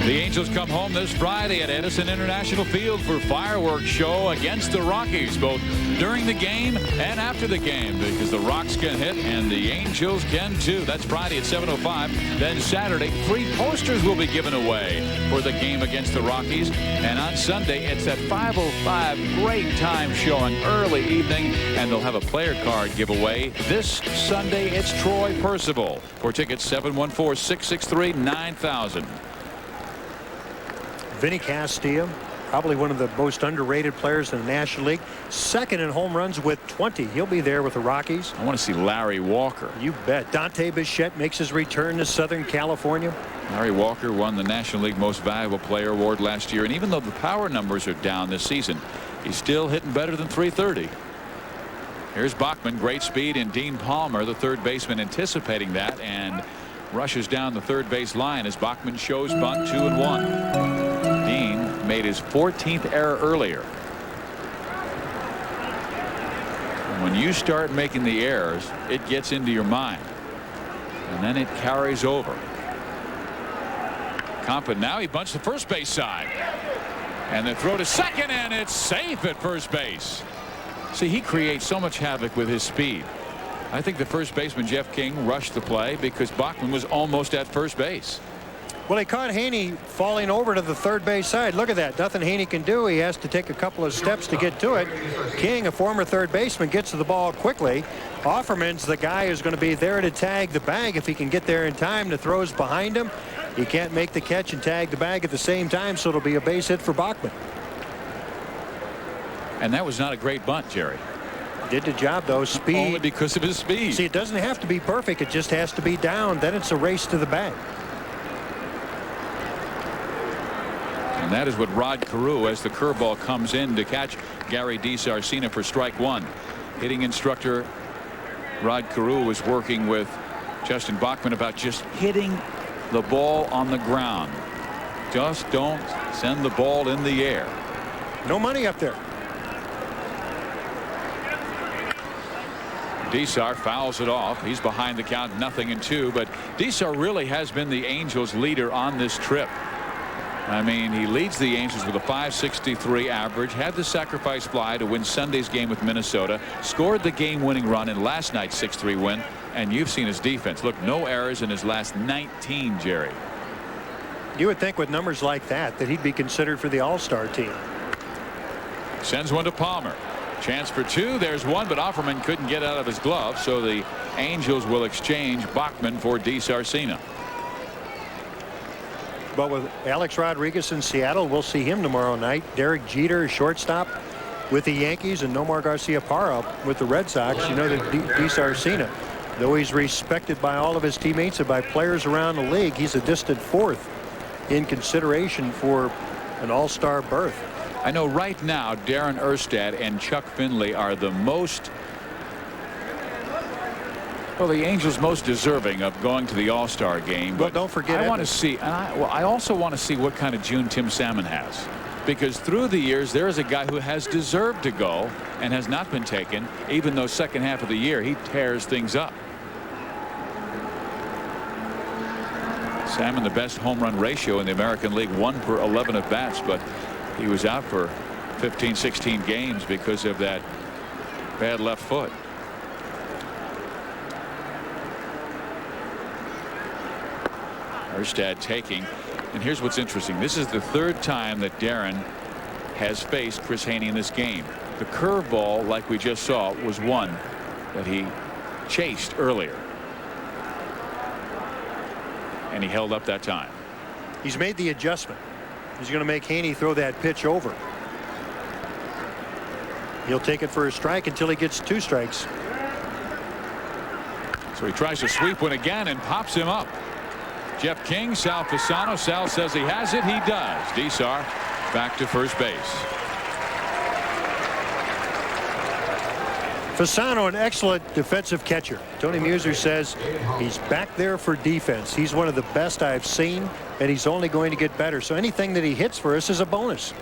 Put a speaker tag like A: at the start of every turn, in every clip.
A: The Angels come home this Friday at Edison International Field for fireworks show against the Rockies, both during the game and after the game, because the Rocks can hit and the Angels can too. That's Friday at 7:05. Then Saturday, 3 posters will be given away for the game against the Rockies. And on Sunday, it's at 5:05. Great time showing, early evening, and they'll have a player card giveaway. This Sunday, it's Troy Percival. For tickets, 714-663-9000.
B: Vinny Castilla, probably one of the most underrated players in the National League. Second in home runs with 20. He'll be there with the Rockies.
A: I want to see Larry Walker.
B: You bet. Dante Bichette makes his return to Southern California.
A: Larry Walker won the National League Most Valuable Player award last year, and even though the power numbers are down this season, he's still hitting better than .330. Here's Bachman, great speed, and Dean Palmer, the third baseman, anticipating that and rushes down the third base line as Bachman shows bunt 2-1. Dean made his 14th error earlier. And when you start making the errors, it gets into your mind, and then it carries over. Compton, now he bunts the first base side, and the throw to second, and it's safe at first base. See, he creates so much havoc with his speed. I think the first baseman, Jeff King, rushed the play because Bachman was almost at first base.
B: Well, he caught Haney falling over to the third base side. Look at that. Nothing Haney can do. He has to take a couple of steps to get to it. King, a former third baseman, gets to the ball quickly. Offerman's the guy who's going to be there to tag the bag if he can get there in time. The throw's behind him. He can't make the catch and tag the bag at the same time, so it'll be a base hit for Bachman.
A: And that was not a great bunt, Jerry.
B: Did the job, though. Speed.
A: Only because of his speed.
B: See, it doesn't have to be perfect. It just has to be down. Then it's a race to the bag.
A: And that is what Rod Carew, as the curveball comes in to catch Gary DiSarcina for strike one. Hitting instructor Rod Carew was working with Justin Bachman about just hitting the ball on the ground. Just don't send the ball in the air.
B: No money up there.
A: Disar fouls it off. He's behind the count, 0-2. But Disar really has been the Angels' leader on this trip. I mean, he leads the Angels with a .563 average, had the sacrifice fly to win Sunday's game with Minnesota, scored the game-winning run in last night's 6-3 win, and you've seen his defense. Look, no errors in his last 19, Jerry.
B: You would think with numbers like that he'd be considered for the All-Star team.
A: Sends one to Palmer. Chance for 2. There's one, but Offerman couldn't get out of his glove, so the Angels will exchange Bachman for DiSarcina.
B: But with Alex Rodriguez in Seattle, we'll see him tomorrow night. Derek Jeter, shortstop with the Yankees, and Nomar Garcia-Parra with the Red Sox. You know that DiSarcina, though he's respected by all of his teammates and by players around the league, he's a distant fourth in consideration for an all-star berth.
A: I know right now Darren Erstad and Chuck Finley are the most, well, the Angels most deserving of going to the All-Star game. But
B: don't forget,
A: I want to see, and I also want to see what kind of June Tim Salmon has, because through the years there is a guy who has deserved to go and has not been taken, even though second half of the year he tears things up. Salmon, the best home run ratio in the American League, 1 per 11 at bats, but he was out for 15-16 games because of that bad left foot. Erstad taking, and here's what's interesting. This is the third time that Darren has faced Chris Haney in this game. The curveball, like we just saw, was one that he chased earlier, and he held up that time.
B: He's made the adjustment. He's going to make Haney throw that pitch over. He'll take it for a strike until he gets 2 strikes.
A: So he tries to sweep one again and pops him up. Jeff King, Sal Fasano. Sal says he has it. He does. Disar back to first base.
B: Fasano, an excellent defensive catcher. Tony Muser says he's back there for defense. He's one of the best I've seen, and he's only going to get better. So anything that he hits for us is a bonus.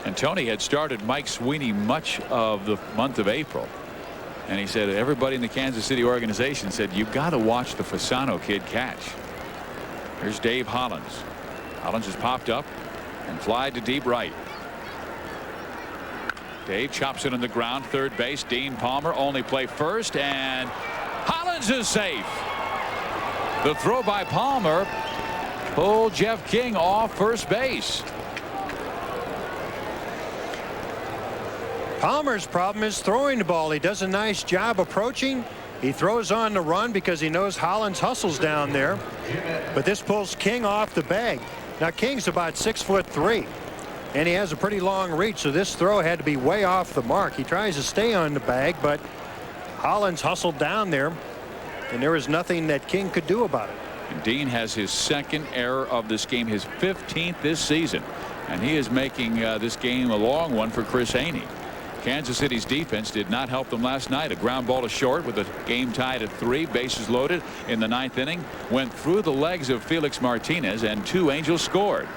A: And Tony had started Mike Sweeney much of the month of April. And he said everybody in the Kansas City organization said, you've got to watch the Fasano kid catch. Here's Dave Hollins. Hollins has popped up and fly to deep right. Dave chops it on the ground, third base. Dean Palmer only play first, and Hollins is safe. The throw by Palmer pulled Jeff King off first base.
B: Palmer's problem is throwing the ball. He does a nice job approaching. He throws on the run because he knows Hollins hustles down there. But this pulls King off the bag. Now King's about 6'3", and he has a pretty long reach, so this throw had to be way off the mark. He tries to stay on the bag, but Hollins hustled down there, and there was nothing that King could do about it.
A: And Dean has his second error of this game, his 15th this season, and he is making this game a long one for Chris Haney. Kansas City's defense did not help them last night. A ground ball to short with the game tied at 3, bases loaded in the 9th inning, went through the legs of Felix Martinez, and 2 Angels scored.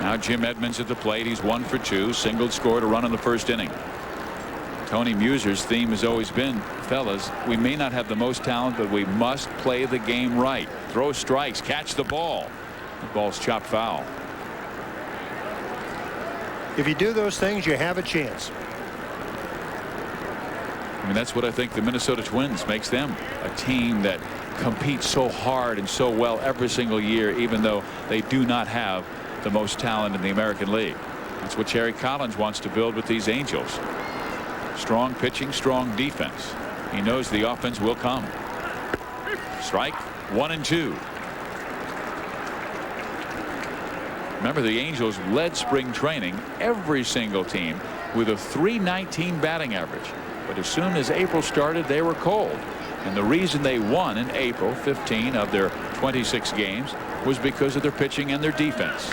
A: Now Jim Edmonds at the plate. He's 1 for 2, singled, scored a run in the first inning. Tony Muser's theme has always been, fellas, we may not have the most talent, but we must play the game right. Throw strikes, catch the ball. The ball's chopped foul.
B: If you do those things, you have a chance.
A: I mean, that's what I think the Minnesota Twins makes them a team that competes so hard and so well every single year, even though they do not have the most talent in the American League. That's what Terry Collins wants to build with these Angels. Strong pitching, strong defense. He knows the offense will come. Strike 1 and 2. Remember, the Angels led spring training, every single team, with a .319 batting average. But as soon as April started, they were cold. And the reason they won in April, 15 of their 26 games, was because of their pitching and their defense.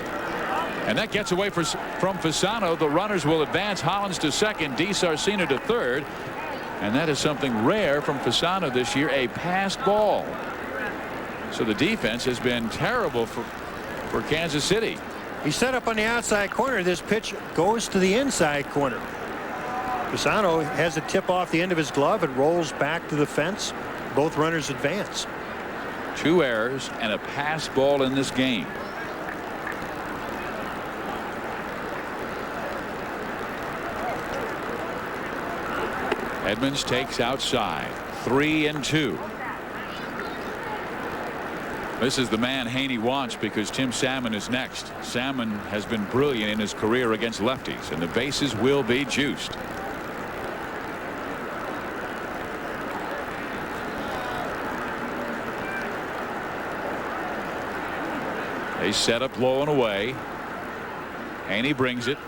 A: And that gets away from Fasano. The runners will advance. Hollins to second, DiSarcina to third. And that is something rare from Fasano this year, a passed ball. So the defense has been terrible for Kansas City.
B: He's set up on the outside corner. This pitch goes to the inside corner. Fasano has a tip off the end of his glove. It rolls back to the fence. Both runners advance.
A: 2 errors and a pass ball in this game. Edmonds takes outside. 3 and 2. This is the man Haney wants because Tim Salmon is next. Salmon has been brilliant in his career against lefties, and the bases will be juiced. They set up low and away. Haney brings it.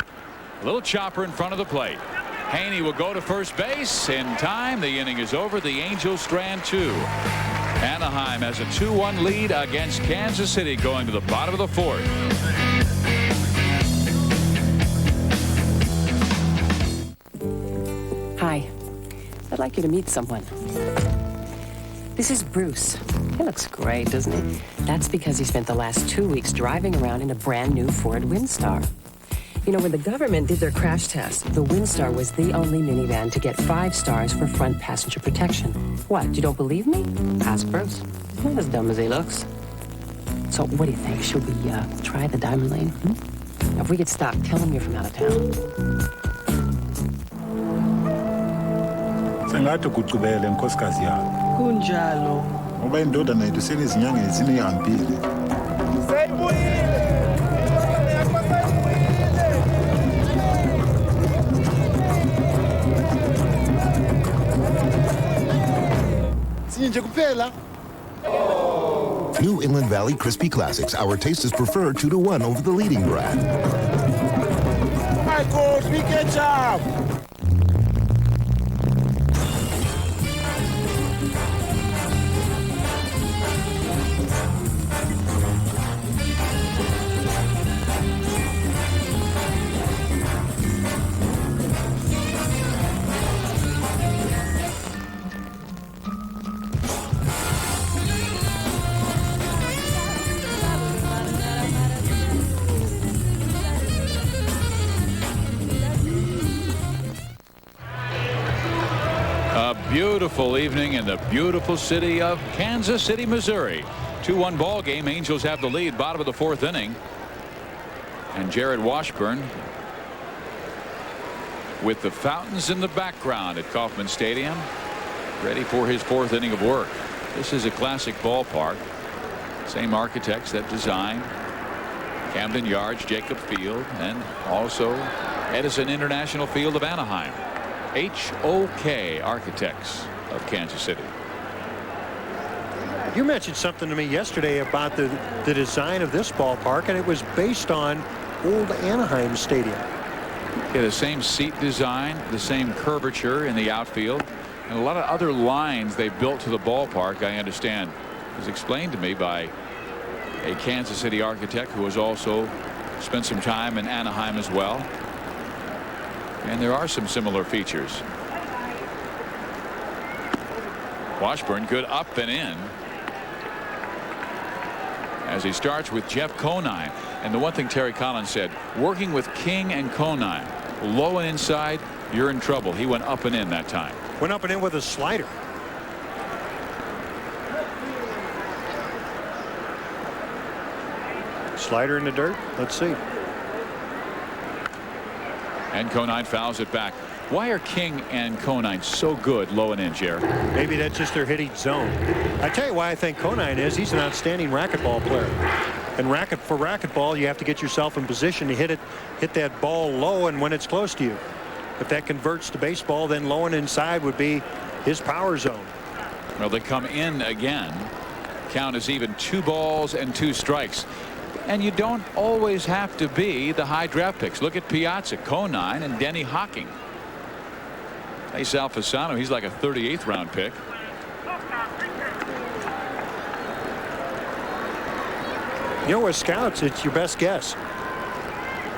A: A little chopper in front of the plate. Haney will go to first base in time. The inning is over. The Angels strand 2. Anaheim has a 2-1 lead against Kansas City going to the bottom of the 4th.
C: Hi. I'd like you to meet someone. This is Bruce. He looks great, doesn't he? That's because he spent the last 2 weeks driving around in a brand new Ford Windstar. You know, when the government did their crash test, the Windstar was the only minivan to get 5 stars for front passenger protection. What, you don't believe me? Ask Bruce. He's not as dumb as he looks. So what do you think? Should we try the Diamond Lane? Now, if we get stopped, tell him you're from out of town.
D: Sengathi kucubele nkosikazi yakho.
E: Kunjalo.
D: Ngoba indoda nayo senezinyanga ezine ihambile.
F: New Inland Valley Crispy Classics. Our taste is preferred 2-to-1 over the leading brand.
D: My God, we catch up.
A: evening in the beautiful city of Kansas City, Missouri. 2-1 ball game. Angels have the lead, bottom of the 4th inning. And Jared Washburn with the fountains in the background at Kauffman Stadium, ready for his 4th inning of work. This is a classic ballpark. Same architects that designed Camden Yards, Jacob Field, and also Edison International Field of Anaheim. HOK Architects of Kansas City.
B: You mentioned something to me yesterday about the design of this ballpark, and it was based on old Anaheim Stadium.
A: Yeah, the same seat design, the same curvature in the outfield, and a lot of other lines they built to the ballpark. I understand was explained to me by a Kansas City architect who has also spent some time in Anaheim as well. And there are some similar features. Washburn good up and in as he starts with Jeff Conine. And the one thing Terry Collins said, working with King and Conine, low and inside, you're in trouble. He went up and in that time.
B: Went up and in with a slider. Slider in the dirt. Let's see.
A: And Conine fouls it back. Why are King and Conine so good low and in, Jared?
B: Maybe that's just their hitting zone. I tell you why I think Conine is. He's an outstanding racquetball player. And for racquetball, you have to get yourself in position to hit that ball low and when it's close to you. If that converts to baseball, then low and inside would be his power zone.
A: Well, they come in again. Count is even, 2 balls and 2 strikes. And you don't always have to be the high draft picks. Look at Piazza, Conine, and Denny Hocking. Hey, Sal Fasano, he's like a 38th round pick.
B: You know, with scouts, it's your best guess.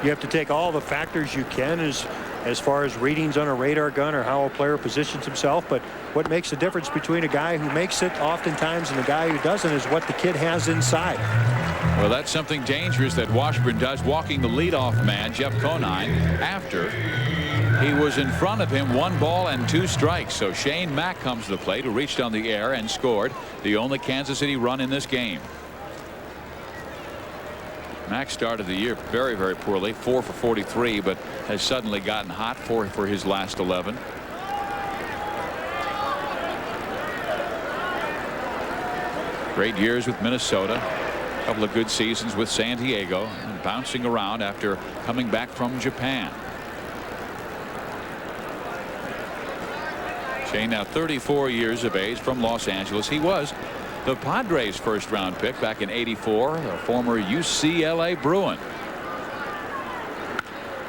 B: You have to take all the factors you can as far as readings on a radar gun or how a player positions himself. But what makes the difference between a guy who makes it oftentimes and a guy who doesn't is what the kid has inside.
A: Well, that's something dangerous that Washburn does, walking the leadoff man, Jeff Conine, after he was in front of him, 1 ball and 2 strikes. So Shane Mack comes to the plate, who reached on the air and scored the only Kansas City run in this game. Mack started the year very, very poorly, 4 for 43, but has suddenly gotten hot for his last 11. Great years with Minnesota. A couple of good seasons with San Diego, and bouncing around after coming back from Japan. Shane now 34 years of age, from Los Angeles. He was the Padres' first-round pick back in '84, a former UCLA Bruin.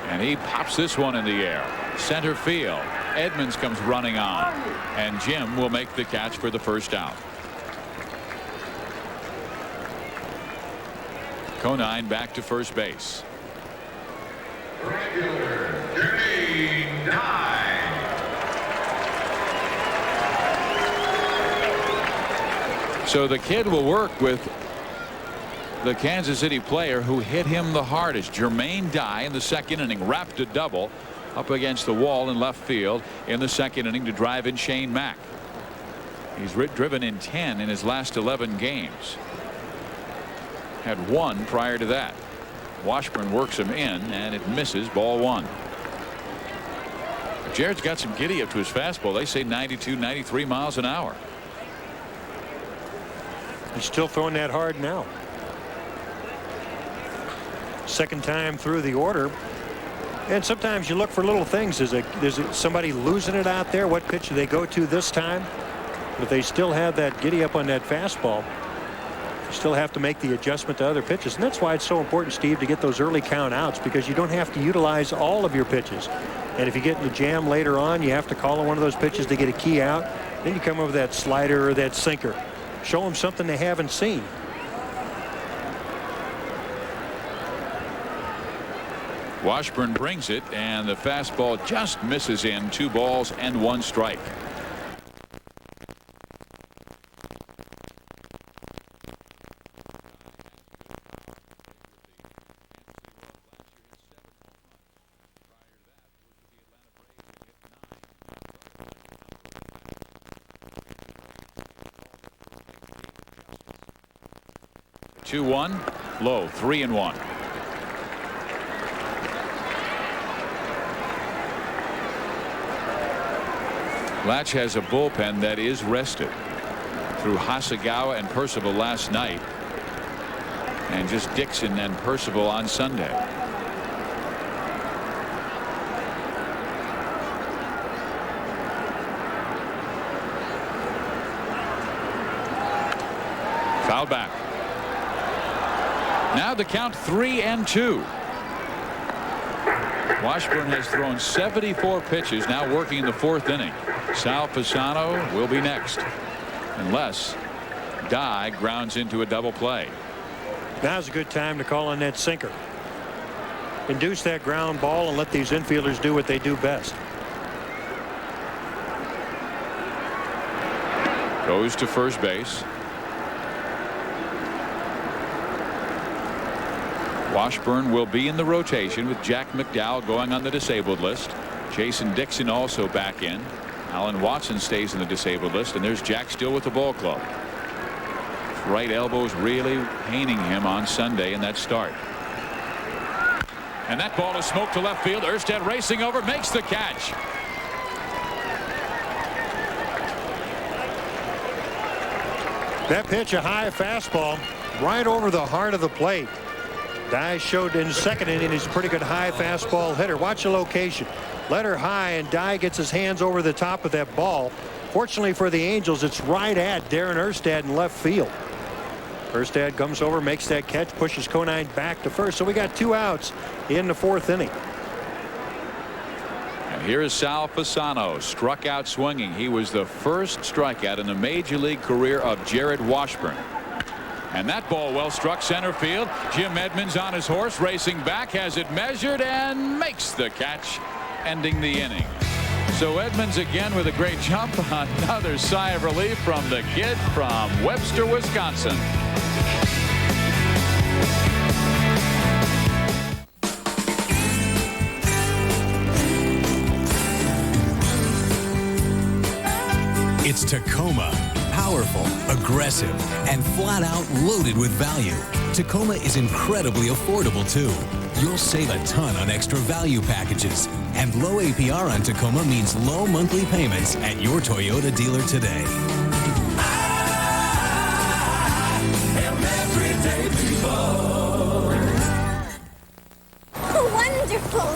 A: And he pops this one in the air. Center field. Edmonds comes running on, and Jim will make the catch for the first out. Conine back to first base. So the kid will work with the Kansas City player who hit him the hardest. Jermaine Dye in the 2nd inning wrapped a double up against the wall in left field in the 2nd inning to drive in Shane Mack. He's driven in 10 in his last 11 games. Had 1 prior to that. Washburn works him in, and it misses, ball 1. Jared's got some giddy up to his fastball. They say 92, 93 miles an hour.
B: He's still throwing that hard now. Second time through the order. And sometimes you look for little things. Is somebody losing it out there? What pitch do they go to this time? But they still have that giddy up on that fastball. You still have to make the adjustment to other pitches. And that's why it's so important, Steve, to get those early count outs, because you don't have to utilize all of your pitches. And if you get in the jam later on, you have to call on one of those pitches to get a key out. Then you come over that slider or that sinker. Show them something they haven't seen.
A: Washburn brings it, and the fastball just misses in. 2 balls and 1 strike. 2-1. Low 3-1. Latch has a bullpen that is rested through Hasegawa and Percival last night, and just Dixon and Percival on Sunday. Foul back. Now the count 3-2. Washburn has thrown 74 pitches, now working in the 4th inning. Sal Pisano will be next, unless Dye grounds into a double play.
B: Now's a good time to call on that sinker. Induce that ground ball and let these infielders do what they do best.
A: Goes to first base. Washburn will be in the rotation with Jack McDowell going on the disabled list. Jason Dixon also back in. Alan Watson stays in the disabled list, and there's Jack still with the ball club. Right elbow's really paining him on Sunday in that start. And that ball is smoked to left field. Erstad racing over, makes the catch.
B: That pitch, a high fastball right over the heart of the plate. Dye showed in second inning he's a pretty good high fastball hitter. Watch the location. Let her high, and Dye gets his hands over the top of that ball. Fortunately for the Angels, it's right at Darren Erstad in left field. Erstad comes over, makes that catch, pushes Conine back to first. So we got 2 outs in the 4th inning.
A: And here is Sal Pisano, struck out swinging. He was the first strikeout in the major league career of Jared Washburn. And that ball well struck center field. Jim Edmonds on his horse, racing back, has it measured and makes the catch, ending the inning. So Edmonds again with a great jump. Another sigh of relief from the kid from Webster, Wisconsin.
E: It's Tacoma. Powerful, aggressive, and flat out loaded with value. Tacoma is incredibly affordable too. You'll save a ton on extra value packages. And low APR on Tacoma means low monthly payments at your Toyota dealer today.
G: Wonderful.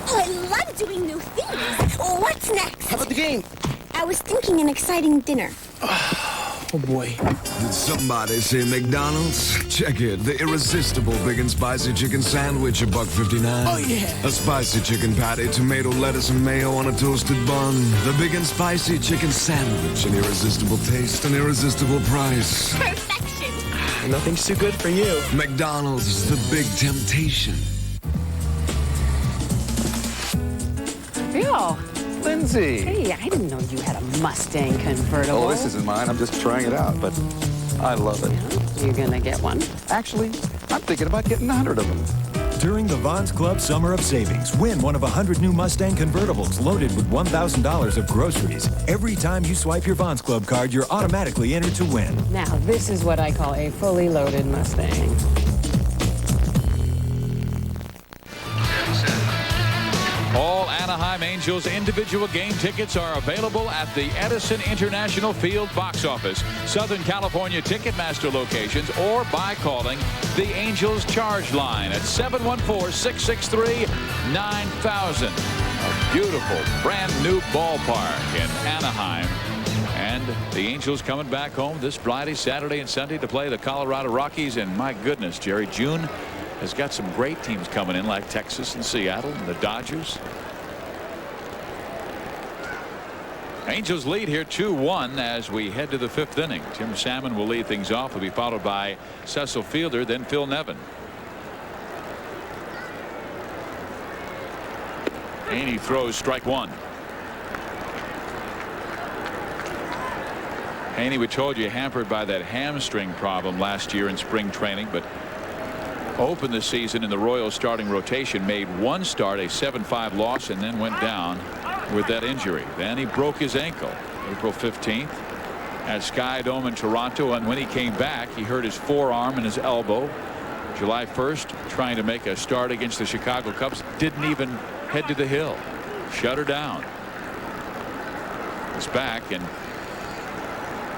G: Oh, I love doing new things. What's next?
H: How about the game?
G: I was thinking an exciting dinner.
H: Oh, boy.
I: Did somebody say McDonald's? Check it. The irresistible big and spicy chicken sandwich, $1.59.
H: Oh, yeah.
I: A spicy chicken patty, tomato, lettuce, and mayo on a toasted bun. The big and spicy chicken sandwich. An irresistible taste, an irresistible price.
G: Perfection.
H: Nothing's too good for you.
I: McDonald's, the big temptation.
C: Bill.
J: Lindsay.
C: Hey, I didn't know you had a Mustang convertible.
J: Oh, this isn't mine. I'm just trying it out, but I love it.
C: Yeah, you're gonna get one?
J: Actually, I'm thinking about getting 100 of them.
K: During the Vons Club Summer of Savings, win one of 100 new Mustang convertibles loaded with $1,000 of groceries. Every time you swipe your Vons Club card, you're automatically entered to win.
C: Now, this is what I call a fully loaded Mustang.
A: All Anaheim Angels individual game tickets are available at the Edison International Field box office, Southern California Ticketmaster locations, or by calling the Angels charge line at 714-663-9000. A beautiful brand new ballpark in Anaheim. And the Angels coming back home this Friday, Saturday, and Sunday to play the Colorado Rockies. And my goodness, Jerry, June has got some great teams coming in like Texas and Seattle and the Dodgers. Angels lead here 2-1 as we head to the 5th inning. Tim Salmon will lead things off. Will be followed by Cecil Fielder, then Phil Nevin. Haney throws strike one. Haney, we told you, hampered by that hamstring problem last year in spring training, but opened the season in the Royals starting rotation, made one start, a 7-5 loss, and then went down with that injury. Then he broke his ankle April 15th, at Sky Dome in Toronto, and when he came back he hurt his forearm and his elbow. July 1st, trying to make a start against the Chicago Cubs, didn't even head to the hill. Shut her down. He's back and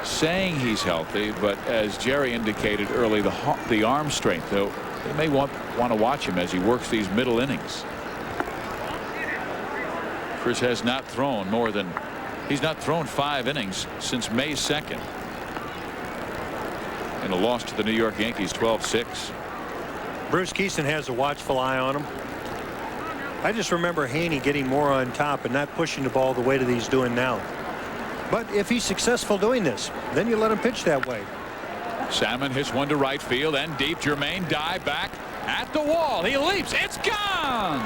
A: saying he's healthy, but as Jerry indicated early, the arm strength, though, they may want to watch him as he works these middle innings. Chris has not thrown he's not thrown 5 innings since May 2nd in a loss to the New York Yankees 12-6.
B: Bruce Keeson has a watchful eye on him. I just remember Haney getting more on top and not pushing the ball the way that he's doing now. But if he's successful doing this, then you let him pitch that way.
A: Salmon hits one to right field and deep. Jermaine dive back at the wall. He leaps. It's gone.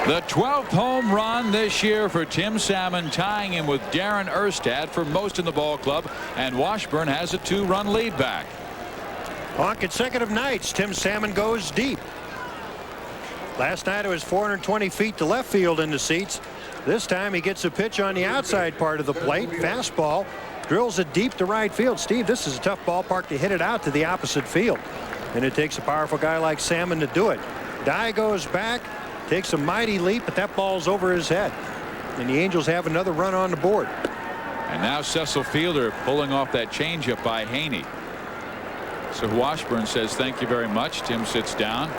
A: The 12th home run this year for Tim Salmon, tying him with Darren Erstad for most in the ball club, and Washburn has a 2-run lead back.
B: On consecutive nights, Tim Salmon goes deep. Last night it was 420 feet to left field in the seats. This time he gets a pitch on the outside part of the plate. Fastball drills it deep to right field. Steve, this is a tough ballpark to hit it out to the opposite field, and it takes a powerful guy like Salmon to do it. Dye goes back, takes a mighty leap, but that ball's over his head, and the Angels have another run on the board.
A: And now Cecil Fielder pulling off that changeup by Haney. So Washburn says thank you very much. Tim sits down,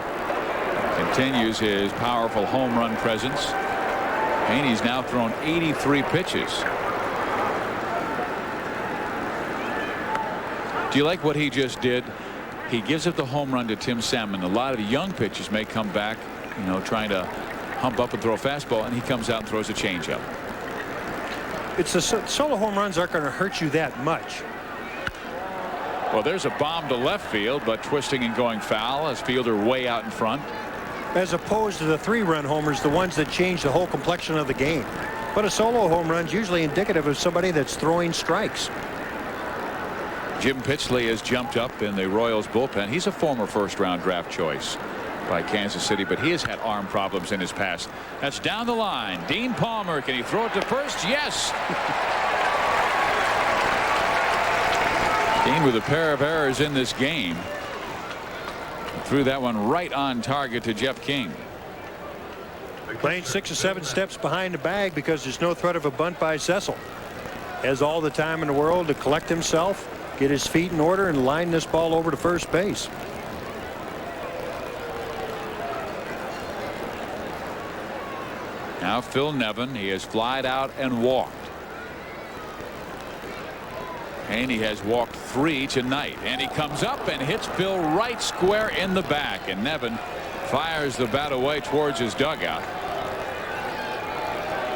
A: continues his powerful home run presence. Haney's now thrown 83 pitches. Do you like what he just did? He gives up the home run to Tim Salmon. A lot of young pitchers may come back, you know, trying to hump up and throw a fastball, and he comes out and throws a changeup.
B: It's the solo home runs aren't going to hurt you that much.
A: Well, there's a bomb to left field, but twisting and going foul as Fielder way out in front.
B: As opposed to the 3-run homers, the ones that change the whole complexion of the game. But a solo home run is usually indicative of somebody that's throwing strikes.
A: Jim Pitchley has jumped up in the Royals bullpen. He's a former first-round draft choice by Kansas City, but he has had arm problems in his past. That's down the line. Dean Palmer, can he throw it to first? Yes. Dean with a pair of errors in this game. Threw that one right on target to Jeff King.
B: Playing 6 or 7 steps behind the bag because there's no threat of a bunt by Cecil. Has all the time in the world to collect himself, get his feet in order, and line this ball over to first base.
A: Now Phil Nevin, he has flied out and walked. Haney has walked 3 tonight, and he comes up and hits Phil right square in the back, and Nevin fires the bat away towards his dugout.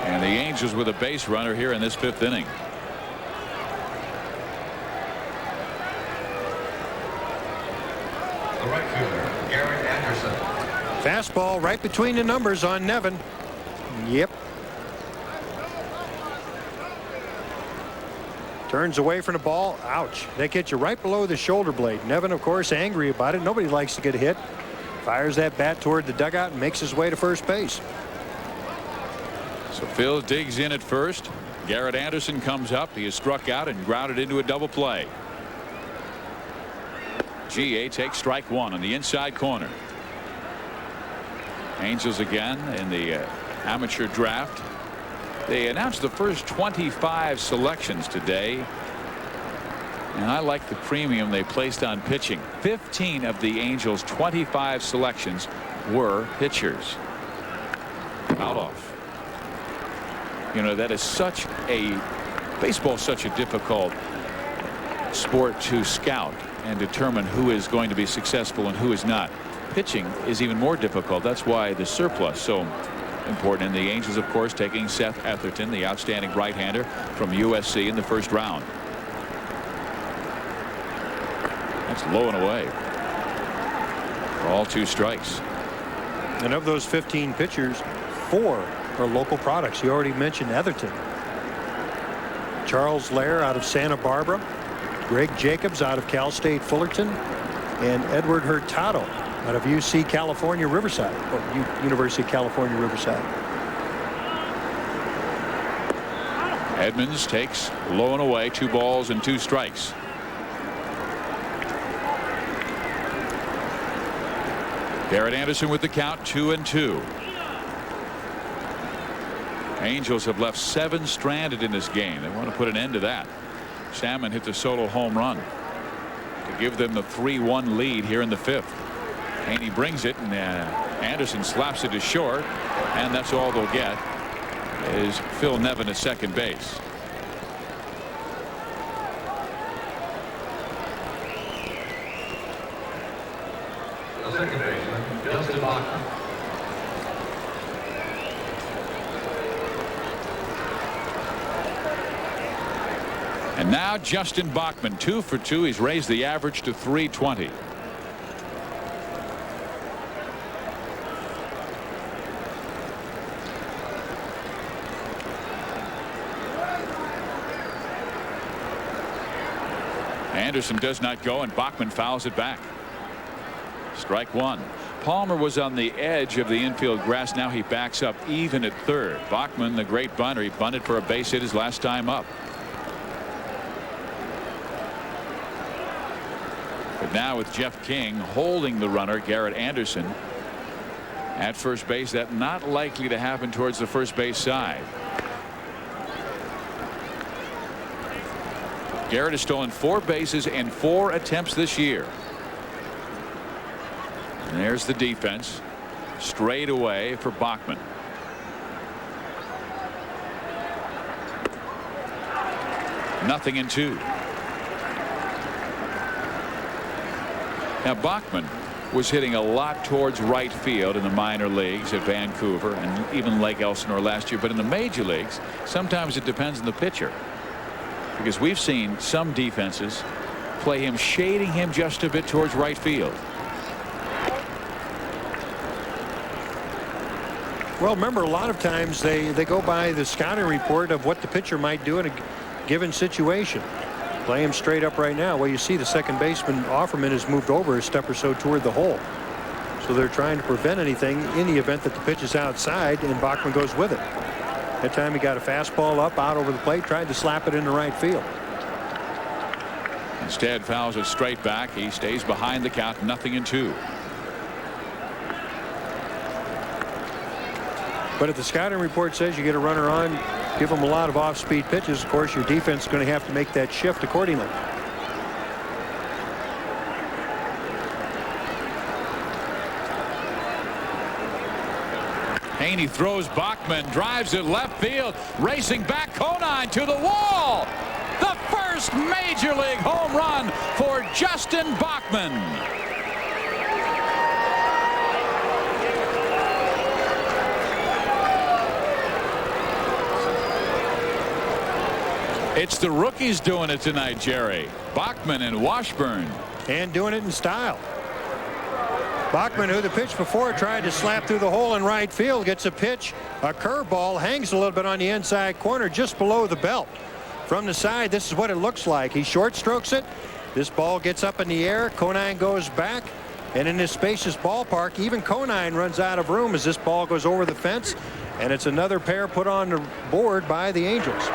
A: And the Angels with a base runner here in this 5th inning.
L: The right fielder, Garrett Anderson.
B: Fastball right between the numbers on Nevin. Yep. Turns away from the ball. Ouch. That gets you right below the shoulder blade. Nevin, of course, angry about it. Nobody likes to get hit. Fires that bat toward the dugout and makes his way to first base.
A: So Phil digs in at first. Garrett Anderson comes up. He is struck out and grounded into a double play. GA takes strike 1 on the inside corner. Angels again in the amateur draft. They announced the first 25 selections today, and I like the premium they placed on pitching. 15 of the Angels' 25 selections were pitchers. Foul off. You know, that is such a baseball, such a difficult sport to scout and determine who is going to be successful and who is not. Pitching is even more difficult. That's why the surplus so important. And the Angels, of course, taking Seth Etherton, the outstanding right-hander from USC, in the first round. That's low and away. All 2 strikes.
B: And of those 15 pitchers, 4 are local products. You already mentioned Etherton. Charles Lair out of Santa Barbara, Greg Jacobs out of Cal State Fullerton, and Edward Hurtado out of UC California Riverside, or University of California Riverside.
A: Edmonds takes low and away, 2 balls and 2 strikes. Garrett Anderson with the count, 2-2. Angels have left 7 stranded in this game. They want to put an end to that. Salmon hit the solo home run to give them the 3-1 lead here in the 5th. Haney brings it, and Anderson slaps it to short, and that's all they'll get is Phil Nevin at second base.
L: The second baseman, Justin Bachman.
A: And now Justin Bachman, 2 for 2. He's raised the average to 320. Anderson does not go, and Bachman fouls it back. Strike 1. Palmer was on the edge of the infield grass. Now he backs up even at third. Bachman, the great bunter, he bunted for a base hit his last time up. But now with Jeff King holding the runner, Garrett Anderson at first base, that not likely to happen towards the first base side. Garrett has stolen 4 bases in 4 attempts this year. And there's the defense. Straight away for Bachman. Nothing in 2. Now Bachman was hitting a lot towards right field in the minor leagues at Vancouver and even Lake Elsinore last year. But in the major leagues, sometimes it depends on the pitcher, because we've seen some defenses play him, shading him just a bit towards right field.
B: Well, remember, a lot of times they go by the scouting report of what the pitcher might do in a given situation. Play him straight up right now. Well, you see the second baseman Offerman has moved over a step or so toward the hole. So they're trying to prevent anything in the event that the pitch is outside, and Bachman goes with it. That time he got a fastball up out over the plate, tried to slap it into right field.
A: Instead fouls it straight back. He stays behind the count, nothing in 2.
B: But if the scouting report says you get a runner on, give them a lot of off-speed pitches, of course your defense is going to have to make that shift accordingly.
A: Haney throws. Bachman drives it left field, racing back. Conine to the wall. The first major league home run for Justin Bachman. It's the rookies doing it tonight, Jerry. Bachman and Washburn.
B: And doing it in style. Bachman, who the pitch before tried to slap through the hole in right field, gets a pitch, a curveball, hangs a little bit on the inside corner just below the belt. From the side, this is what it looks like. He short strokes it. This ball gets up in the air. Conine goes back. And in this spacious ballpark, even Conine runs out of room as this ball goes over the fence. And it's another pair put on the board by the Angels.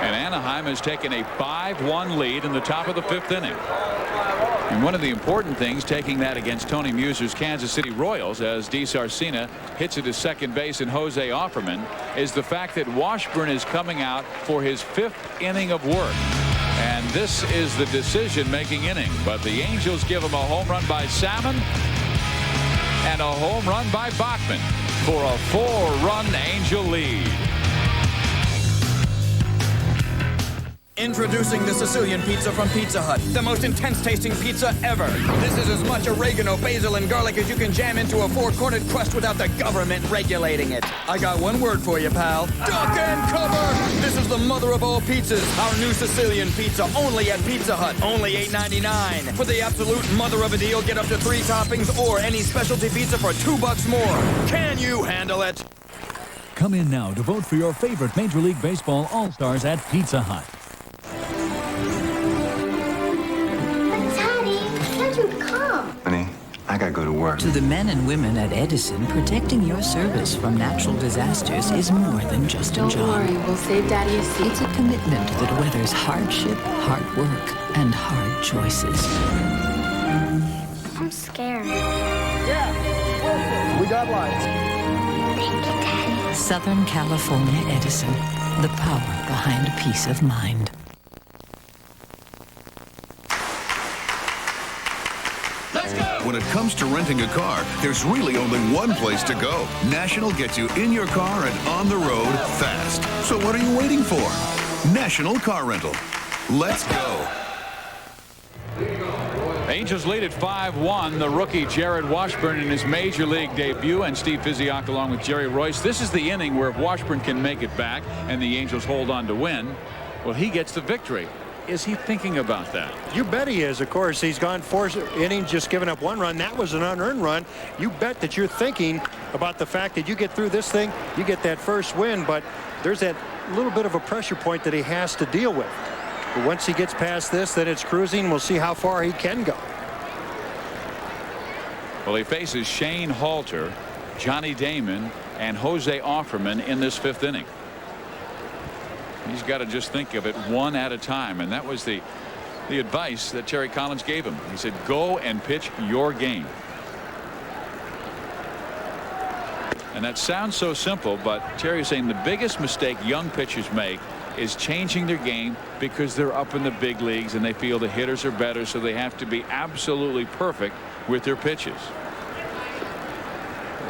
A: And Anaheim has taken a 5-1 lead in the top of the 5th inning. And one of the important things, taking that against Tony Muser's Kansas City Royals as D. Sarcina hits it to second base and Jose Offerman, is the fact that Washburn is coming out for his 5th inning of work. And this is the decision-making inning. But the Angels give him a home run by Salmon and a home run by Bachman for a 4-run Angel lead.
M: Introducing the Sicilian pizza from Pizza Hut, the most intense tasting pizza ever. This is as much oregano, basil, and garlic as you can jam into a 4-cornered crust without the government regulating it. I got one word for you, pal. Duck and cover! This is the mother of all pizzas. Our new Sicilian pizza, only at Pizza Hut. Only $8.99. For the absolute mother of a deal, get up to 3 toppings or any specialty pizza for $2 more. Can you handle it?
N: Come in now to vote for your favorite Major League Baseball All-Stars at Pizza Hut.
G: Daddy, can't you come?
J: Honey, I gotta go to work.
O: To the men and women at Edison, protecting your service from natural disasters is more than just a job.
P: Don't worry, we'll save Daddy a seat.
O: It's a commitment that weathers hardship, hard work, and hard choices.
G: I'm scared.
J: Yeah, we got lights.
G: Thank you, Daddy.
O: Southern California Edison, the power behind peace of mind.
Q: When it comes to renting a car, there's really only one place to go. National gets you in your car and on the road fast. So what are you waiting for? National Car Rental. Let's go.
A: Angels lead at 5-1. The rookie Jared Washburn in his major league debut, and Steve Physioc along with Jerry Royce. This is the inning where if Washburn can make it back and the Angels hold on to win, well, he gets the victory. Is he thinking about that?
B: You bet he is. Of course, he's gone 4 innings, just giving up 1 run. That was an unearned run. You bet that you're thinking about the fact that you get through this thing, you get that first win, but there's that little bit of a pressure point that he has to deal with. But once he gets past this, then it's cruising. We'll see how far he can go.
A: Well, he faces Shane Halter, Johnny Damon, and Jose Offerman in this 5th inning. He's got to just think of it one at a time, and that was the advice that Terry Collins gave him. He said, go and pitch your game. And that sounds so simple, but Terry's saying the biggest mistake young pitchers make is changing their game because they're up in the big leagues and they feel the hitters are better, so they have to be absolutely perfect with their pitches.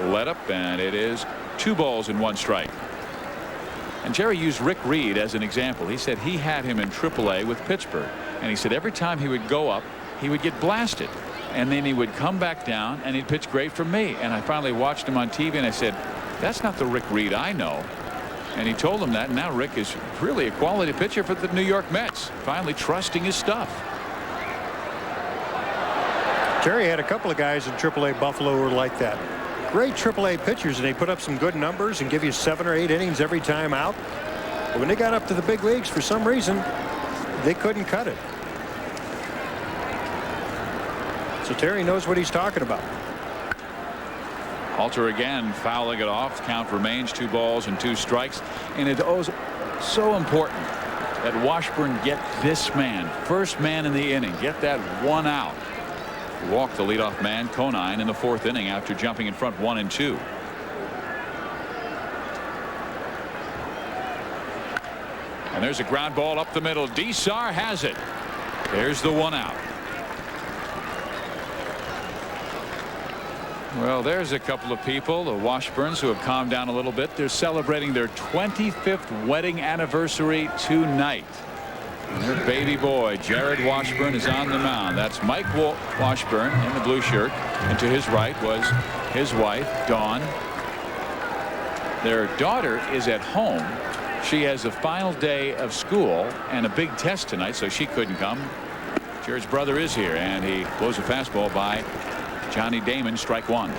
A: Let up, and it is 2 balls and 1 strike. And Jerry used Rick Reed as an example. He said he had him in AAA with Pittsburgh, and he said every time he would go up, he would get blasted, and then he would come back down and he'd pitch great for me. And I finally watched him on TV and I said, that's not the Rick Reed I know. And he told him that, and now Rick is really a quality pitcher for the New York Mets, finally trusting his stuff.
B: Jerry had a couple of guys in AAA Buffalo who were like that. Great AAA pitchers, and they put up some good numbers and give you 7 or 8 innings every time out. But when they got up to the big leagues, for some reason, they couldn't cut it. So Terry knows what he's talking about.
A: Halter again fouling it off. Count remains 2 balls and 2 strikes. And it is so important that Washburn get this man, first man in the inning, get that 1 out. Walk the leadoff man Conine in the 4th inning after jumping in front 1-2. And there's a ground ball up the middle. Desar has it. There's the 1 out. Well, there's a couple of people, the Washburns, who have calmed down a little bit. They're celebrating their 25th wedding anniversary tonight. And their baby boy, Jared Washburn, is on the mound. That's Mike Washburn in the blue shirt. And to his right was his wife, Dawn. Their daughter is at home. She has a final day of school and a big test tonight, so she couldn't come. Jared's brother is here, and he blows a fastball by Johnny Damon, strike 1.
B: You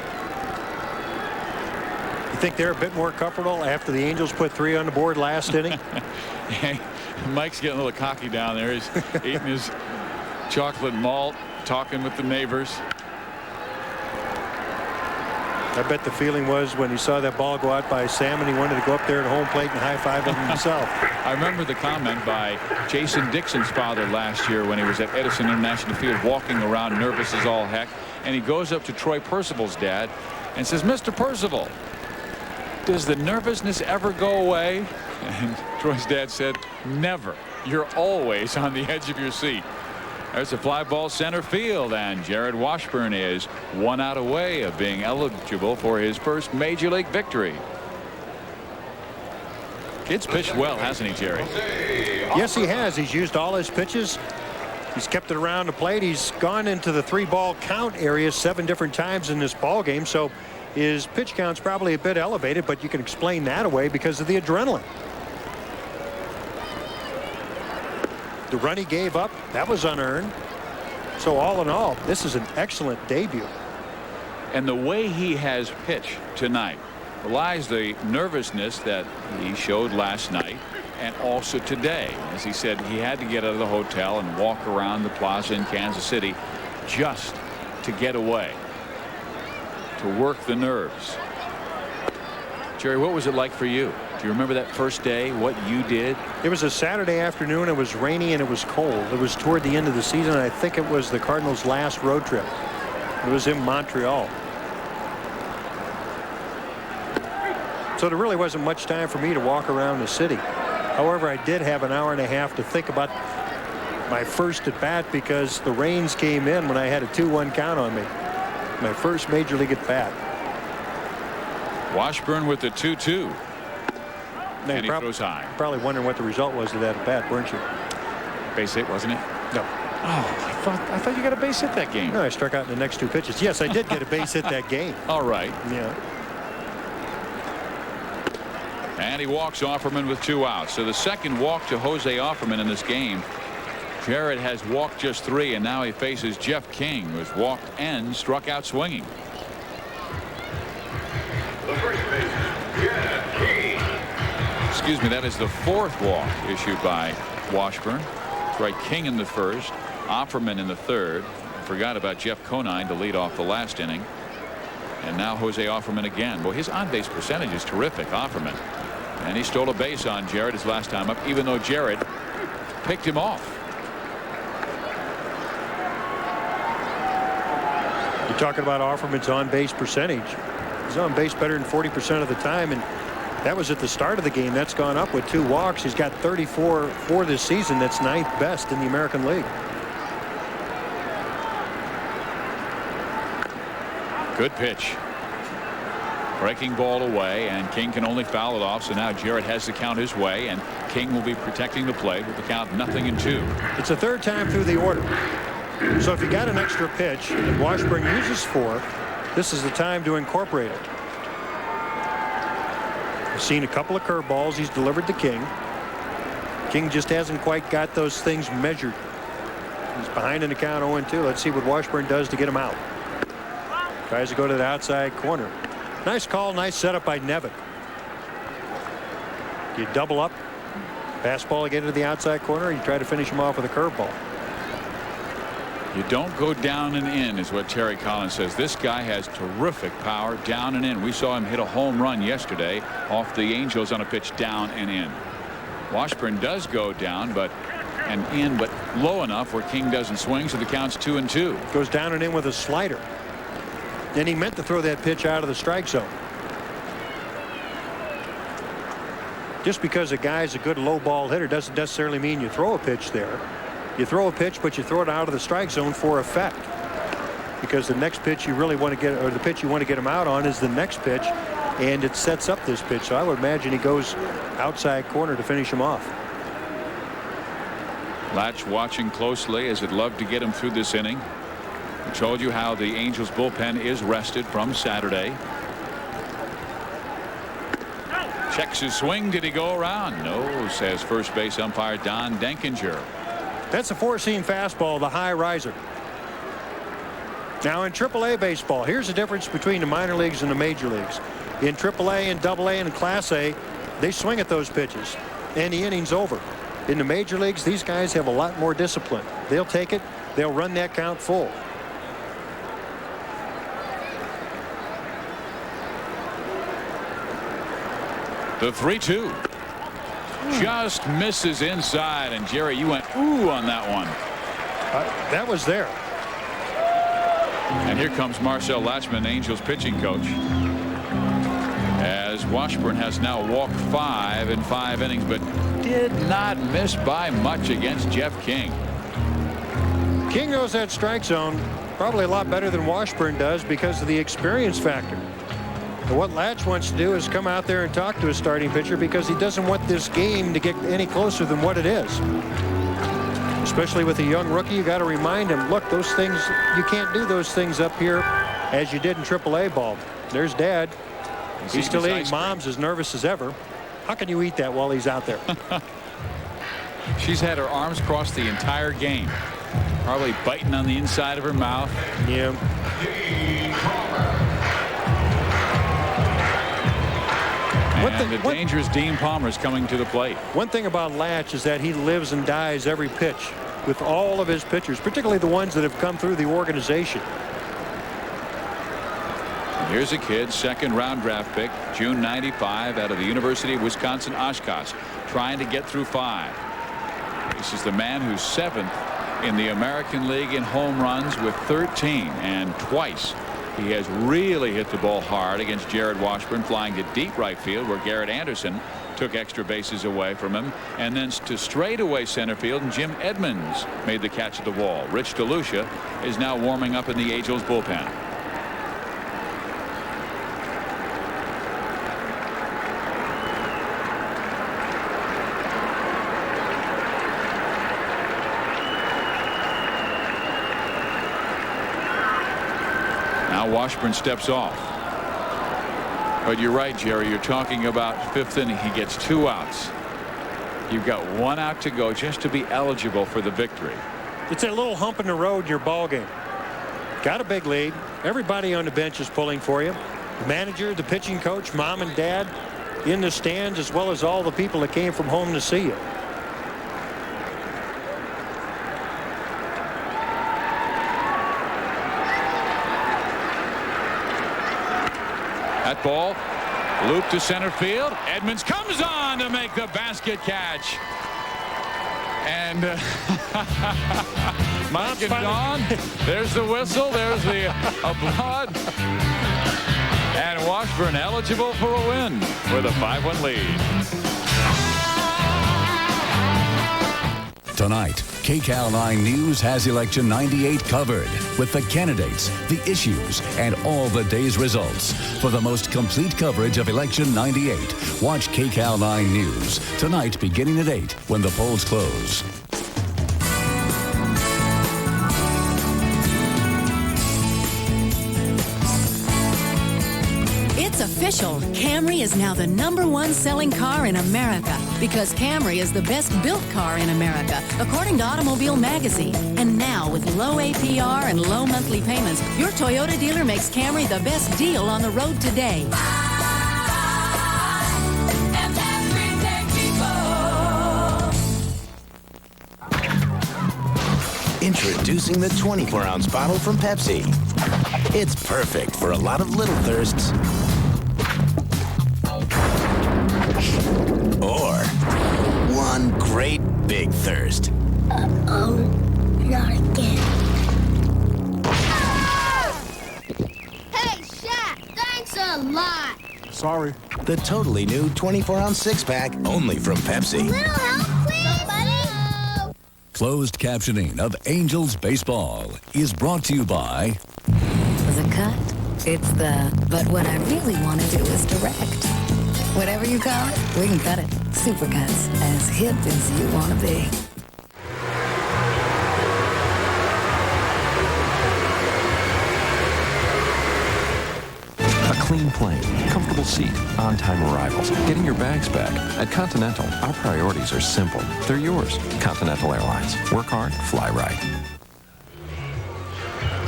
B: think they're a bit more comfortable after the Angels put 3 on the board last inning?
A: Mike's getting a little cocky down there. He's eating his chocolate malt, talking with the neighbors.
B: I bet the feeling was when he saw that ball go out by Sam and he wanted to go up there at home plate and high-five him himself.
A: I remember the comment by Jason Dixon's father last year when he was at Edison International Field walking around nervous as all heck, and he goes up to Troy Percival's dad and says, Mr. Percival, does the nervousness ever go away? And Troy's dad said, never. You're always on the edge of your seat. There's a fly ball center field, and Jared Washburn is 1 out away of being eligible for his first major league victory. Kid's pitched well, hasn't he, Jerry?
B: Yes, he has. He's used all his pitches. He's kept it around the plate. He's gone into the 3-ball count area 7 different times in this ball game, so his pitch count's probably a bit elevated, but you can explain that away because of the adrenaline. The run he gave up, that was unearned. So all in all, this is an excellent debut.
A: And the way he has pitched tonight belies the nervousness that he showed last night and also today. As he said, he had to get out of the hotel and walk around the plaza in Kansas City just to get away. to work the nerves. Jerry, what was it like for you? Do you remember that first day, what you did?
B: It was a Saturday afternoon. It was rainy and it was cold. It was toward the end of the season. I think it was the Cardinals' last road trip. It was in Montreal. So there really wasn't much time for me to walk around the city. However, I did have an hour and a half to think about my first at bat because the rains came in when I had a 2-1 count on me. My first major league at bat.
A: Washburn with the 2-2. And he throws high.
B: Probably wondering what the result was of that at bat, weren't you?
A: Base hit, wasn't it?
B: No.
A: Oh, I thought you got a base hit that game.
B: No, I struck out in the next 2 pitches. Yes, I did get a base hit that game.
A: All right.
B: Yeah.
A: And he walks Offerman with 2 outs. So the second walk to Jose Offerman in this game. Jarrett has walked just 3, and now he faces Jeff King, who's walked and struck out swinging. Excuse me, that is the 4th walk issued by Washburn. That's right, King in the 1st, Offerman in the 3rd. Forgot about Jeff Conine to lead off the last inning. And now Jose Offerman again. Well, his on-base percentage is terrific, Offerman. And he stole a base on Jarrett his last time up, even though Jarrett picked him off.
B: You're talking about Offerman's on-base percentage. He's on base better than 40% of the time, and that was at the start of the game. That's gone up with 2 walks. He's got 34 for this season. That's 9th best in the American League.
A: Good pitch. Breaking ball away, and King can only foul it off. So now Jarrett has the count his way, and King will be protecting the plate with the count 0-2.
B: It's the 3rd time through the order. So if you got an extra pitch and Washburn uses 4, this is the time to incorporate it. I've seen a couple of curveballs he's delivered to King. King just hasn't quite got those things measured. He's behind in the count 0-2. Let's see what Washburn does to get him out. Tries to go to the outside corner. Nice call, nice setup by Nevin. You double up, fastball again to the outside corner. You try to finish him off with a curveball.
A: You don't go down and in, is what Terry Collins says. This guy has terrific power down and in. We saw him hit a home run yesterday off the Angels on a pitch down and in. Washburn does go down and in, but low enough where King doesn't swing, so the count's 2-2.
B: Goes down and in with a slider. And he meant to throw that pitch out of the strike zone. Just because a guy's a good low ball hitter doesn't necessarily mean you throw a pitch there. You throw a pitch, but you throw it out of the strike zone for effect. Because the next pitch you really want to get, or the pitch you want to get him out on, is the next pitch, and it sets up this pitch. So I would imagine he goes outside corner to finish him off.
A: Latch watching closely, as he'd love to get him through this inning. I told you how the Angels bullpen is rested from Saturday. Checks his swing. Did he go around? No, says first base umpire Don Denkinger.
B: That's a 4-seam fastball, the high riser. Now in AAA baseball, here's the difference between the minor leagues and the major leagues. In AAA and AA and Class A, they swing at those pitches, and the inning's over. In the major leagues, these guys have a lot more discipline. They'll take it. They'll run that count full.
A: The 3-2 just misses inside, and Jerry, you went ooh on that one.
B: That was there.
A: And here comes Marcel Latchman, Angels pitching coach, as Washburn has now walked 5 in 5 innings, but did not miss by much against Jeff King.
B: King knows that strike zone probably a lot better than Washburn does because of the experience factor. But what Latch wants to do is come out there and talk to his starting pitcher, because he doesn't want this game to get any closer than what it is. Especially with a young rookie, you got to remind him, look, those things, you can't do those things up here as you did in AAA ball. There's Dad. He's still eating. Mom's as nervous as ever. How can you eat that while he's out there?
A: She's had her arms crossed the entire game, probably biting on the inside of her mouth.
B: Yeah.
A: And the dangerous Dean Palmer is coming to the plate.
B: One thing about Latch is that he lives and dies every pitch with all of his pitchers, particularly the ones that have come through the organization.
A: Here's a kid, second-round draft pick, June '95, out of the University of Wisconsin-Oshkosh, trying to get through 5. This is the man who's 7th in the American League in home runs with 13, and twice he has really hit the ball hard against Jared Washburn, flying to deep right field where Garrett Anderson took extra bases away from him, and then to straightaway center field, and Jim Edmonds made the catch at the wall. Rich DeLucia is now warming up in the Angels bullpen. Now Washburn steps off. But you're right, Jerry. You're talking about 5th inning. He gets 2 outs. You've got 1 out to go just to be eligible for the victory.
B: It's a little hump in the road in your ball game. Got a big lead. Everybody on the bench is pulling for you. The manager, the pitching coach, mom and dad in the stands, as well as all the people that came from home to see you.
A: That ball loop to center field. Edmonds comes on to make the basket catch. And Mike and Don, there's the whistle. There's the applaud. And Washburn eligible for a win with a 5-1 lead.
E: Tonight, KCAL 9 News has Election 98 covered with the candidates, the issues, and all the day's results. For the most complete coverage of Election 98, watch KCAL 9 News tonight beginning at 8 when the polls close.
R: It's official. Camry is now the #1 selling car in America because Camry is the best built car in America, according to Automobile Magazine. And now, with low APR and low monthly payments, your Toyota dealer makes Camry the best deal on the road today.
S: Introducing the 24-ounce bottle from Pepsi. It's perfect for a lot of little thirsts. Or one great big thirst.
G: Uh-oh, not again. Hey, Shaq, thanks a lot.
S: Sorry. The totally new 24-ounce six-pack, only from Pepsi.
G: Little help, please, buddy.
E: Closed captioning of Angels baseball is brought to you by...
T: Was it cut? It's the, but what I really want to do is direct. Whatever you call it, we can cut it. Supercuts, as hip as you want to be.
U: A clean plane, comfortable seat, on-time arrivals, getting your bags back. At Continental, our priorities are simple. They're yours. Continental Airlines. Work hard, fly right.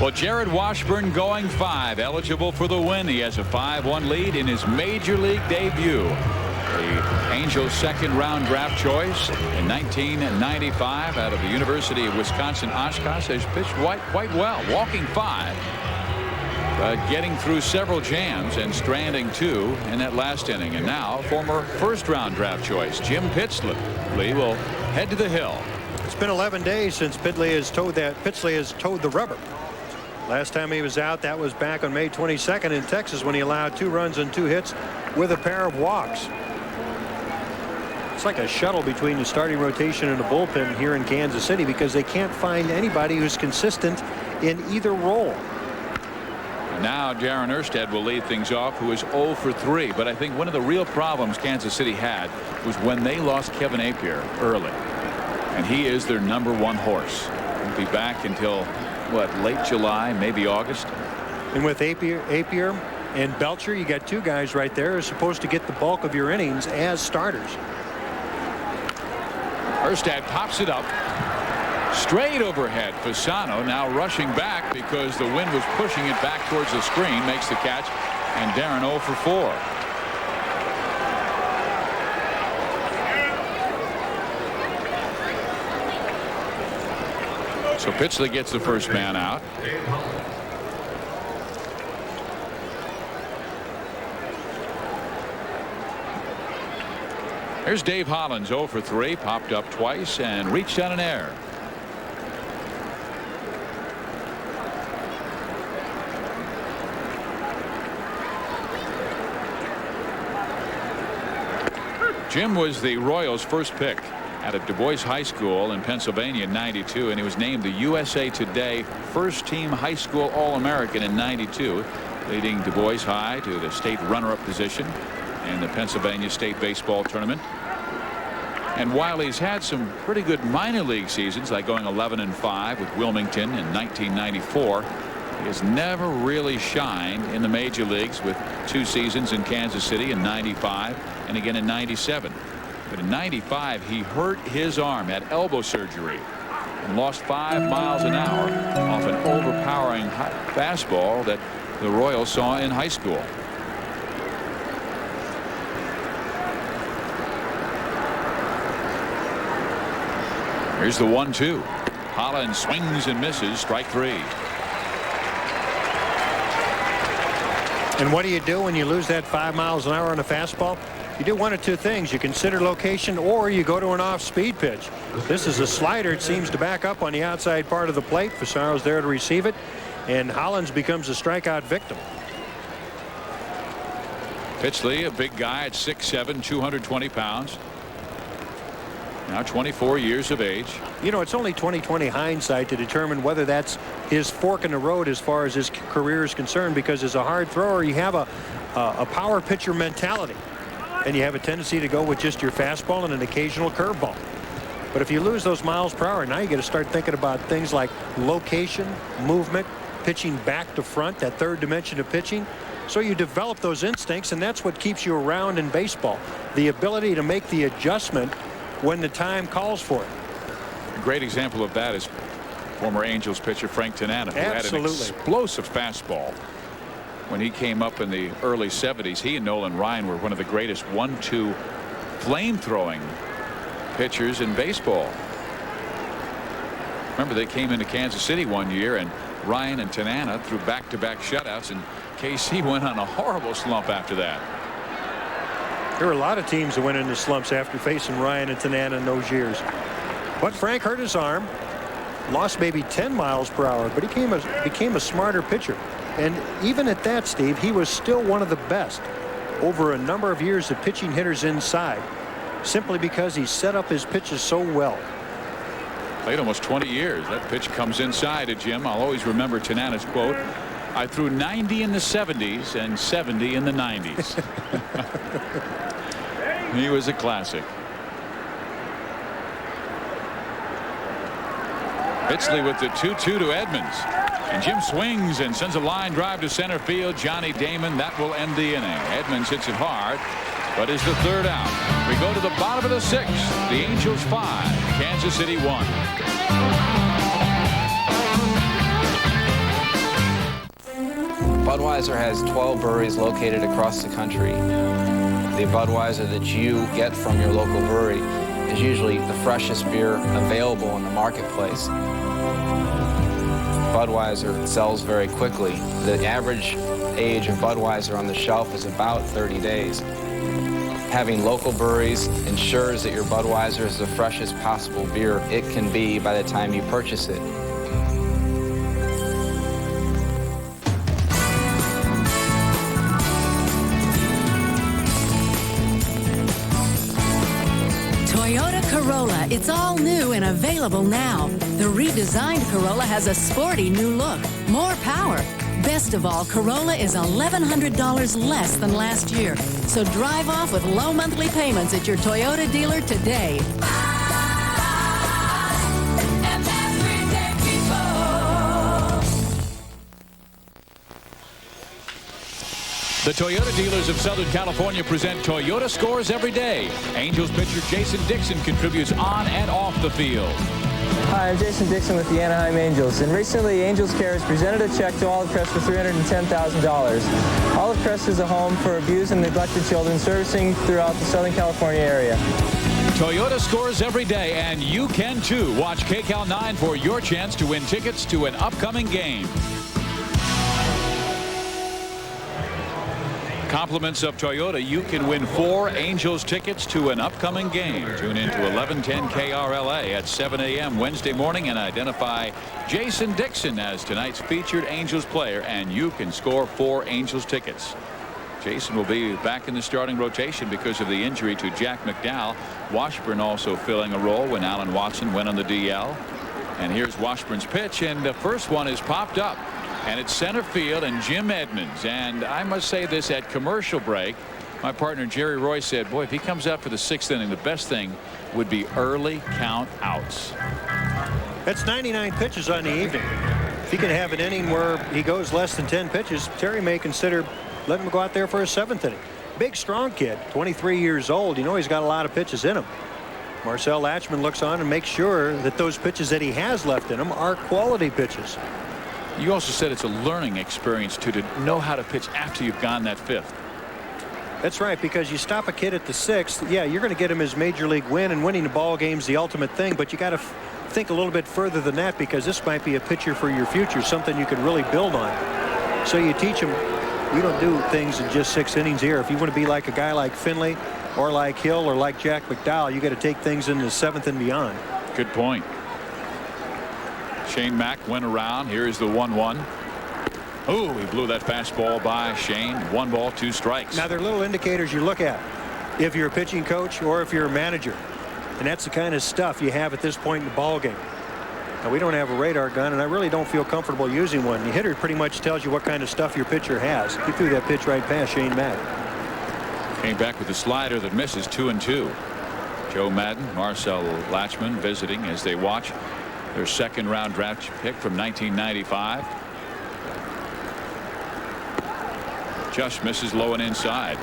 A: Well, Jared Washburn going 5, eligible for the win. He has a 5-1 lead in his major league debut. The Angels' second-round draft choice in 1995 out of the University of Wisconsin-Oshkosh has pitched quite well, walking 5. But getting through several jams and stranding 2 in that last inning. And now, former first-round draft choice Jim Pitsley will head to the hill.
B: It's been 11 days since Pitsley has towed the rubber. Last time he was out, that was back on May 22nd in Texas when he allowed 2 runs and 2 hits with a pair of walks. It's like a shuttle between the starting rotation and the bullpen here in Kansas City because they can't find anybody who's consistent in either role.
A: Now Darren Erstad will lead things off, who is 0 for 3. But I think one of the real problems Kansas City had was when they lost Kevin Appier early. And he is their #1 horse. He'll be back until, what, late July, maybe August.
B: And with Appier and Belcher, you got 2 guys right there who are supposed to get the bulk of your innings as starters.
A: Erstad pops it up. Straight overhead. Fasano now rushing back because the wind was pushing it back towards the screen. Makes the catch. And Darren 0 for 4. So Pitsley gets the first man out. There's Dave Hollins, 0 for 3, popped up twice and reached on an error. Jim was the Royals' first pick out of Du Bois High School in Pennsylvania in '92, and he was named the USA Today first team high school All-American in '92, leading Du Bois High to the state runner-up position in the Pennsylvania State Baseball Tournament. And while he's had some pretty good minor league seasons, like going 11-5 with Wilmington in 1994, he has never really shined in the major leagues, with 2 seasons in Kansas City in '95 and again in '97. But in '95 he hurt his arm, had elbow surgery, and lost 5 miles an hour off an overpowering fastball that the Royals saw in high school. Here's the 1-2. Hollins swings and misses, strike 3.
B: And what do you do when you lose that 5 miles an hour on a fastball? You do one of 2 things. You consider location, or you go to an off-speed pitch. This is a slider. It seems to back up on the outside part of the plate. Fasaro's there to receive it, and Hollins becomes a strikeout victim.
A: Pitchley, a big guy at 6'7", 220 pounds. Now 24 years of age.
B: You know, it's only 20/20 hindsight to determine whether that's his fork in the road as far as his career is concerned, because as a hard thrower, you have a power pitcher mentality, and you have a tendency to go with just your fastball and an occasional curveball. But if you lose those miles per hour, now you got to start thinking about things like location, movement, pitching back to front, that third dimension of pitching. So you develop those instincts, and that's what keeps you around in baseball. The ability to make the adjustment when the time calls for it.
A: A great example of that is former Angels pitcher Frank Tanana, who had an explosive fastball when he came up in the early 70s. He and Nolan Ryan were one of the greatest 1-2 flame-throwing pitchers in baseball. Remember, they came into Kansas City one year, and Ryan and Tanana threw back-to-back shutouts, and KC went on a horrible slump after that.
B: There were a lot of teams that went into slumps after facing Ryan and Tanana in those years. But Frank hurt his arm, lost maybe 10 miles per hour, but he became a smarter pitcher. And even at that, Steve, he was still one of the best over a number of years of pitching hitters inside, simply because he set up his pitches so well.
A: Played almost 20 years. That pitch comes inside to Jim. I'll always remember Tanana's quote, "I threw 90 in the 70s and 70 in the 90s." He was a classic. Pitchley with the 2-2 to Edmonds, and Jim swings and sends a line drive to center field. Johnny Damon, that will end the inning. Edmonds hits it hard, but is the 3rd out. We go to the bottom of the 6th. The Angels 5, Kansas City 1.
F: Budweiser has 12 breweries located across the country. The Budweiser that you get from your local brewery is usually the freshest beer available in the marketplace. Budweiser sells very quickly. The average age of Budweiser on the shelf is about 30 days. Having local breweries ensures that your Budweiser is the freshest possible beer it can be by the time you purchase it.
R: Toyota Corolla. It's all new and available now. The redesigned Corolla has a sporty new look, more power. Best of all, Corolla is $1,100 less than last year. So drive off with low monthly payments at your Toyota dealer today.
A: The Toyota dealers of Southern California present Toyota Scores Every Day. Angels pitcher Jason Dixon contributes on and off the field.
V: Hi, I'm Jason Dixon with the Anaheim Angels, and recently Angels Care has presented a check to Olive Crest for $310,000. Olive Crest is a home for abused and neglected children, servicing throughout the Southern California area.
A: Toyota Scores Every Day, and you can too. Watch KCAL 9 for your chance to win tickets to an upcoming game. compliments of Toyota, you can win 4 Angels tickets to an upcoming game. Tune in to 1110 KRLA at 7 a.m. Wednesday morning and identify Jason Dixon as tonight's featured Angels player, and you can score 4 Angels tickets. Jason will be back in the starting rotation because of the injury to Jack McDowell. Washburn also filling a role when Alan Watson went on the DL. And here's Washburn's pitch, and the first one is popped up, and it's center field, and Jim Edmonds. And I must say this, at commercial break, my partner Jerry Roy said, boy, if he comes out for the 6th inning, the best thing would be early count outs.
B: That's 99 pitches on the evening. If he can have an inning where he goes less than 10 pitches, Terry may consider letting him go out there for a 7th inning. Big, strong kid, 23 years old. You know he's got a lot of pitches in him. Marcel Latchman looks on and makes sure that those pitches that he has left in him are quality pitches.
A: You also said it's a learning experience to know how to pitch after you've gone that 5th.
B: That's right, because you stop a kid at the 6th, yeah, you're going to get him his major league win, and winning the ball game's the ultimate thing, but you got to think a little bit further than that, because this might be a pitcher for your future, something you can really build on. So you teach him, you don't do things in just 6 innings here. If you want to be like a guy like Finley or like Hill or like Jack McDowell, you got to take things in the 7th and beyond.
A: Good point. Shane Mack went around. Here's the 1-1. Oh, he blew that fastball by Shane. 1 ball, 2 strikes.
B: Now, there are little indicators you look at if you're a pitching coach or if you're a manager, and that's the kind of stuff you have at this point in the ball game. Now, we don't have a radar gun, and I really don't feel comfortable using one. The hitter pretty much tells you what kind of stuff your pitcher has. He threw that pitch right past Shane Mack.
A: Came back with a slider that misses. 2-2. Joe Madden, Marcel Latchman visiting as they watch their 2nd round draft pick from 1995. Just misses low and inside.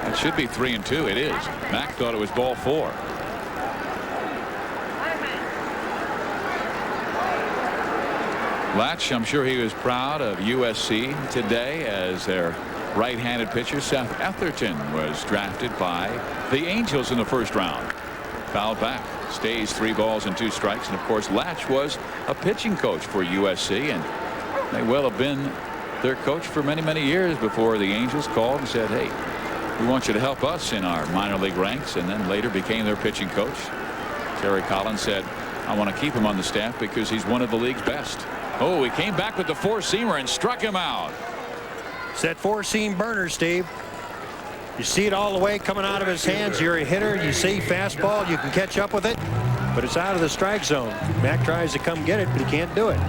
A: It should be 3-2. It is. Mack thought it was ball 4. Latch, I'm sure he was proud of USC today as their right-handed pitcher. Seth Etherton was drafted by the Angels in the 1st round. Fouled back. Stays 3 balls and 2 strikes. And of course, Latch was a pitching coach for USC, and may well have been their coach for many, many years before the Angels called and said, hey, we want you to help us in our minor league ranks, and then later became their pitching coach. Terry Collins said, I want to keep him on the staff because he's one of the league's best. Oh, he came back with the 4-seamer and struck him out.
B: It's that 4-seam burner, Steve. You see it all the way coming out of his hands. You're a hitter. You see fastball. You can catch up with it, but it's out of the strike zone. Mack tries to come get it, but he can't do it.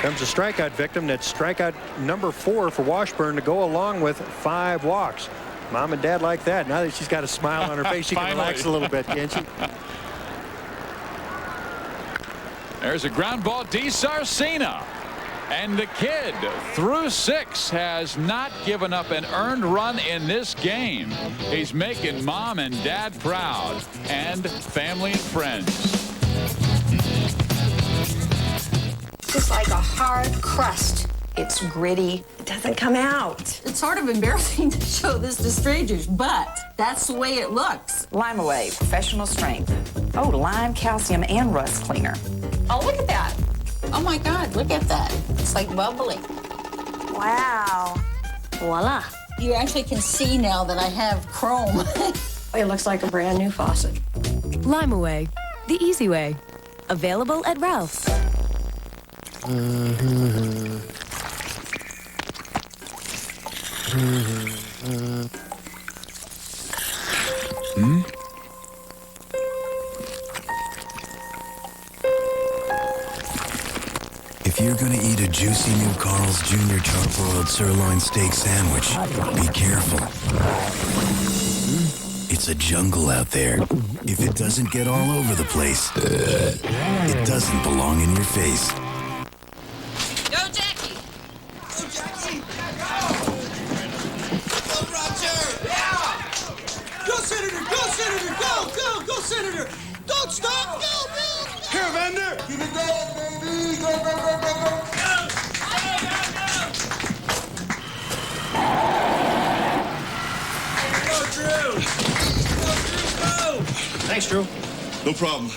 B: Comes a strikeout victim. That's strikeout number 4 for Washburn to go along with 5 walks. Mom and Dad like that. Now that she's got a smile on her face, she can relax a little bit, can't she?
A: There's a ground ball, D. Sarcina. And the kid, through 6, has not given up an earned run in this game. He's making Mom and Dad proud, and family and friends.
D: It's like a hard crust. It's gritty. It doesn't come out.
H: It's sort of embarrassing to show this to strangers, but that's the way it looks.
D: Lime Away, professional strength. Oh, lime, calcium, and rust cleaner.
H: Oh, look at that. Oh, my God, look at that. It's like bubbly.
D: Wow. Voila.
H: You actually can see now that I have chrome.
D: It looks like a brand new faucet.
W: Lime Away, the easy way. Available at Ralph's.
E: If you're gonna eat a juicy new Carl's Jr. char-broiled sirloin steak sandwich, be careful. It's a jungle out there. If it doesn't get all over the place, it doesn't belong in your face.
H: Go, Jackie!
X: Go, Jackie! Go, Roger! Yeah! Go, Senator! Go, Senator! Go, Senator! Don't stop! Go, Bill! Here, Vander! Keep it going, baby! Go!
Y: Thanks, Drew.
X: No problem.